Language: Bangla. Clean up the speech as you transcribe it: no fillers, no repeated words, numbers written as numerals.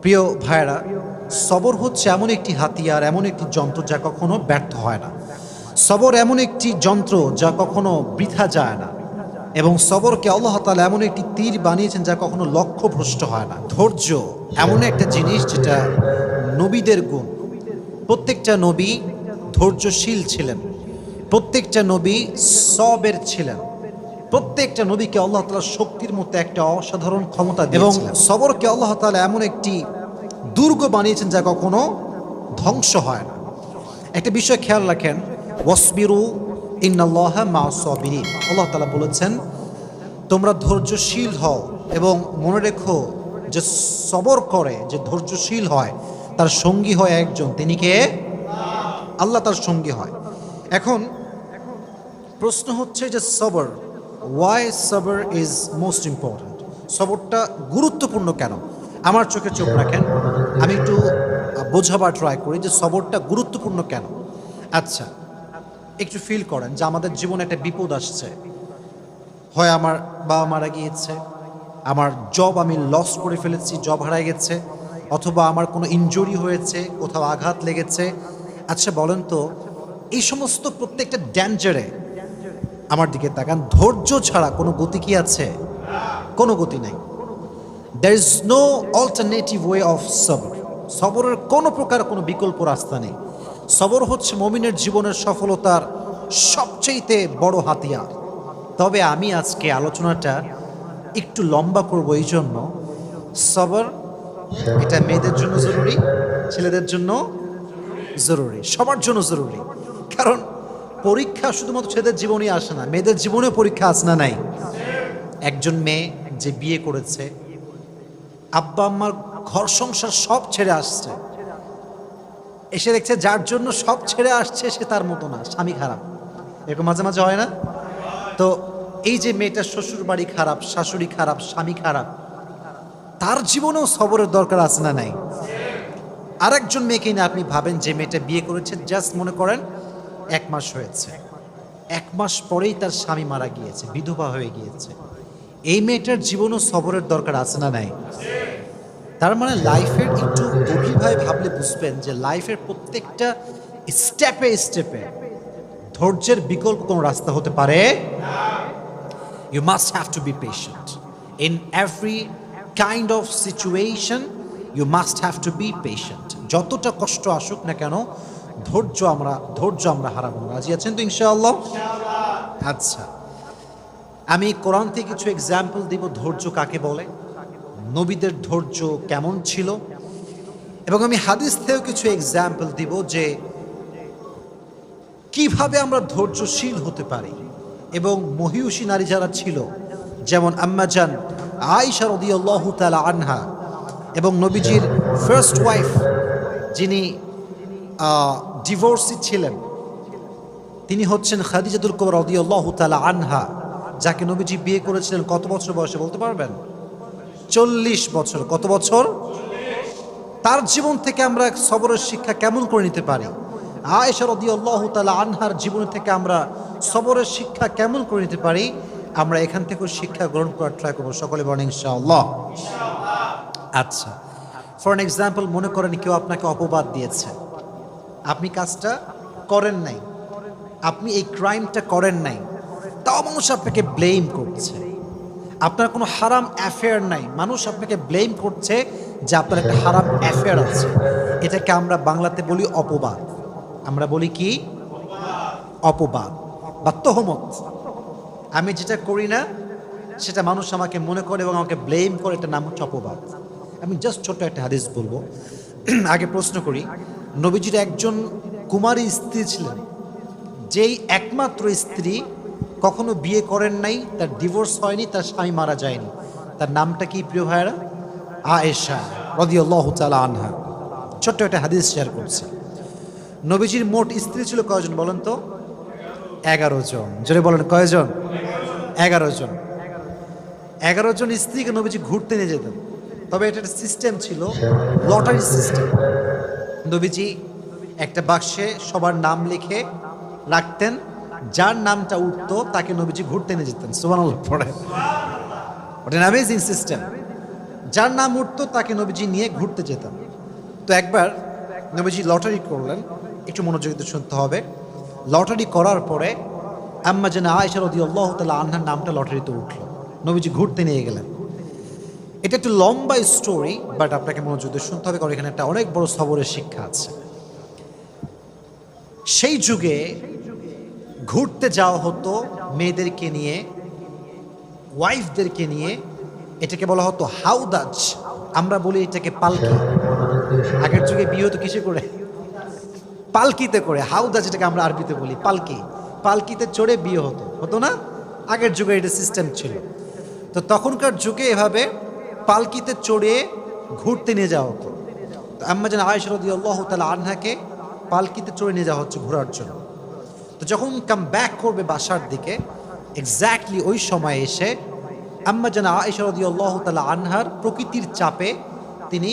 প্রিয় ভাইরা, সবর হচ্ছে এমন একটি হাতিয়ার, এমন একটি যন্ত্র যা কখনো ব্যর্থ হয় না। সবর এমন একটি যন্ত্র যা কখনো বৃথা যায় না, এবং সবরকে আল্লাহ তাআলা এমন একটি তীর বানিয়েছেন যা কখনো লক্ষ্যভ্রষ্ট হয় না। ধৈর্য এমন একটা জিনিস যেটা নবীদের গুণ। প্রত্যেকটা নবী ধৈর্যশীল ছিলেন, প্রত্যেকটা নবী সবের ছিলেন, প্রত্যেকটা নবীকে আল্লাহ তাআলা শক্তির মধ্যে একটা অসাধারণ ক্ষমতা দিয়েছিলেন। এবং সবরকে আল্লাহ তাআলা এমন একটি দুর্গ বানিয়েছেন যা কখনো ধ্বংস হয় না। একটা বিষয় খেয়াল রাখেন, ওয়াসবিরু ইন্নাল্লাহা মা'আস সাবিরিন। আল্লাহ তাআলা বলেছেন তোমরা ধৈর্যশীল হও, এবং মনে রেখো যে সবর করে, যে ধৈর্যশীল হয়, তার সঙ্গী হয় একজন, তিনি কে? আল্লাহ তার সঙ্গী হয়। এখন প্রশ্ন হচ্ছে যে সবর, ওয়াই সবর ইজ মোস্ট ইম্পর্ট্যান্ট? সবরটা গুরুত্বপূর্ণ কেন? আমার চোখে চোখ রাখেন, আমি একটু বোঝাবার ট্রাই করি যে সবরটা গুরুত্বপূর্ণ কেন। আচ্ছা, একটু ফিল করেন যে আমাদের জীবনে একটা বিপদ আসছে। হয় আমার বাবা মারা গিয়েছে, আমার জব আমি লস করে ফেলেছি, জব হারায় গেছে, অথবা আমার কোনো ইনজুরি হয়েছে, কোথাও আঘাত লেগেছে। আচ্ছা বলেন তো, এই সমস্ত প্রত্যেকটা ড্যাঞ্জারে আমার দিকে তাকান, ধৈর্য ছাড়া কোনো গতি কি আছে? কোনো গতি নাই। There is no alternative way of সবর। সবরের কোনো প্রকার কোনো বিকল্প রাস্তা নেই। সবর হচ্ছে মুমিনের জীবনের সফলতার সবচেয়ে বড় হাতিয়ার। তবে আমি আজকে আলোচনাটা একটু লম্বা করব, এই জন্য সবর এটা মেয়েদের জন্য জরুরি, ছেলেদের জন্য জরুরি, সবার জন্য জরুরি। কারণ পরীক্ষা শুধুমাত্র ছেলেদের জীবনে আসে না, মেয়েদের জীবনেও পরীক্ষা আসে না নাই? একজন মেয়ে যে বিয়ে করেছে, আব্বা আম্মার ঘর সংসার সব ছেড়ে আসছে, এসে দেখছে যার জন্য সব ছেড়ে আসছে সে তার মতো না, স্বামী খারাপ। এরকম মাঝে মাঝে হয় না? তো এই যে মেয়েটার শ্বশুর বাড়ি খারাপ, শাশুড়ি খারাপ, স্বামী খারাপ, তার জীবনেও সবরের দরকার আছে না নাই? আরেকজন মেয়েকে না আপনি ভাবেন, যে মেয়েটা বিয়ে করেছে, জাস্ট মনে করেন 1 মাস হয়েছে, 1 মাস পরেই তার স্বামী মারা গিয়েছে, বিধবা হয়ে গিয়েছে। এই মেয়েটার জীবনও সবরের দরকার আছে না নাই? তার মানে লাইফের একটু গভীরভাবে ভাবলে বুঝবেন যে লাইফের প্রত্যেকটা স্টেপে স্টেপে ধৈর্যের বিকল্প কোনো রাস্তা হতে পারে। You must have to be patient. In every kind of situation, you must have to be patient. যতটা কষ্ট আসুক না কেন, ধৈর্য আমরা হারাবো না। রাজি আছেন তো ইনশাআল্লাহ? আচ্ছা, আমি কোরআন থেকে কিছু এক্সাম্পল দিব ধৈর্য কাকে বলে, নবীদের ধৈর্য কেমন ছিল, এবং আমি হাদিস থেকেও কিছু এক্সাম্পল দিব যে কিভাবে আমরা ধৈর্যশীল হতে পারি। এবং মহিয়সী নারী যারা ছিল, যেমন আম্মাজান আয়েশা রাদিয়াল্লাহু তাআলা আনহা, এবং নবীজির ফার্স্ট ওয়াইফ যিনি ডিভোর্সি ছিলেন, তিনি হচ্ছেন খাদিজাতুল কুবরা রাদিয়াল্লাহু তাআলা আনহা, যাকে নবীজি বিয়ে করেছিলেন কত বছর বয়সে বলতে পারবেন? 40 বছর। কত বছর? তার জীবন থেকে আমরা সবরের শিক্ষা কেমন করে নিতে পারি? আয়েশা রাদিয়াল্লাহু তাআলা আনহার জীবন থেকে আমরা সবরের শিক্ষা কেমন করে নিতে পারি? আমরা এখান থেকে শিক্ষা গ্রহণ করার ট্রাই করবো। সকলে বলেন ইনশাআল্লাহ। আচ্ছা, ফর এন এক্সাম্পল, মনে করেন কেউ আপনাকে অপবাদ দিয়েছে, আপনি কাজটা করেন নাই, আপনি এই ক্রাইমটা করেন নাই, তাও মানুষ আপনাকে ব্লেম করছে। আপনার কোনো হারাম অ্যাফেয়ার নাই, মানুষ আপনাকে ব্লেম করছে যে আপনার একটা হারাম অ্যাফেয়ার আছে। এটাকে আমরা বাংলাতে বলি অপবাদ। আমরা বলি কি? অপবাদ বা তহমত। আমি যেটা করি না সেটা মানুষ আমাকে মনে করে এবং আমাকে ব্লেম করে, এটা নাম হচ্ছে অপবাদ। আমি জাস্ট ছোট্ট একটা হাদিস বলবো। আগে প্রশ্ন করি, নবীজির একজন কুমারী স্ত্রী ছিলেন, যেই একমাত্র স্ত্রী, কখনো বিয়ে করেন নাই, তার ডিভোর্স হয়নি, তার স্বামী মারা যায়নি। তার নামটা কি প্রিয় ভাইরা? আয়েশা রাদিয়াল্লাহু তাআলা আনহা। ছোট্ট একটা হাদিস শেয়ার করছি। নবীজির মোট স্ত্রী ছিল কয়জন বলেন তো? 11 জন। জোরে বলেন কয়জন? 11 জন। 11 জন স্ত্রীকে নবীজি ঘুরতে নিয়ে যেতেন। তবে এটা একটা সিস্টেম ছিল, লটারি সিস্টেম। নবীজি একটা বাক্সে সবার নাম লিখে রাখতেন, যার নামটা উঠতো তাকে নবীজি ঘুরতে নিয়ে যেতেন। সুবহানাল্লাহ পড়ে। ওটা অ্যামেজিং সিস্টেম। যার নাম উঠতো তাকে নবীজি নিয়ে ঘুরতে যেতাম। তো একবার নবীজি লটারি করলেন, একটু মনোযোগ দিয়ে শুনতে হবে। লটারি করার পরে আম্মা যেন আয়েশা রাদিয়াল্লাহু তাআলা আনহার নামটা লটারিতে উঠলো, নবীজি ঘুরতে নিয়ে গেলেন। এটা একটু লম্বা স্টোরি, বাট আপনাকে মনোযোগ দিয়ে শুনতে হবে, কারণ এখানে একটা অনেক বড় সবরের শিক্ষা আছে। সেই যুগে ঘুরতে যাওয়া হতো মেয়েদেরকে নিয়ে, ওয়াইফদেরকে নিয়ে। এটাকে বলা হতো হাউদাজ, আমরা বলি এটাকে পালকি। আগের যুগে বিয়ে হতো কিসে করে? পালকিতে করে। হাউদাজ এটাকে আমরা আরবিতে বলি পালকি। পালকিতে চড়ে বিয়ে হতো, হতো না? আগের যুগে এটা সিস্টেম ছিল। তো তখনকার যুগে এভাবে পালকিতে চড়ে ঘুরতে নিয়ে যাওয়া হতো। তো আম্মা যেন আয়েশা রাদিয়াল্লাহু তাআলা আনহাকে পালকিতে চড়ে নিয়ে যাওয়া হচ্ছে ঘোরার জন্য। তো যখন কাম ব্যাক করবে বাসার দিকে, এক্স্যাক্টলি ওই সময় এসে আম্মা যেন আয়েশা রাদিয়াল্লাহু তাআলা আনহার প্রকৃতির চাপে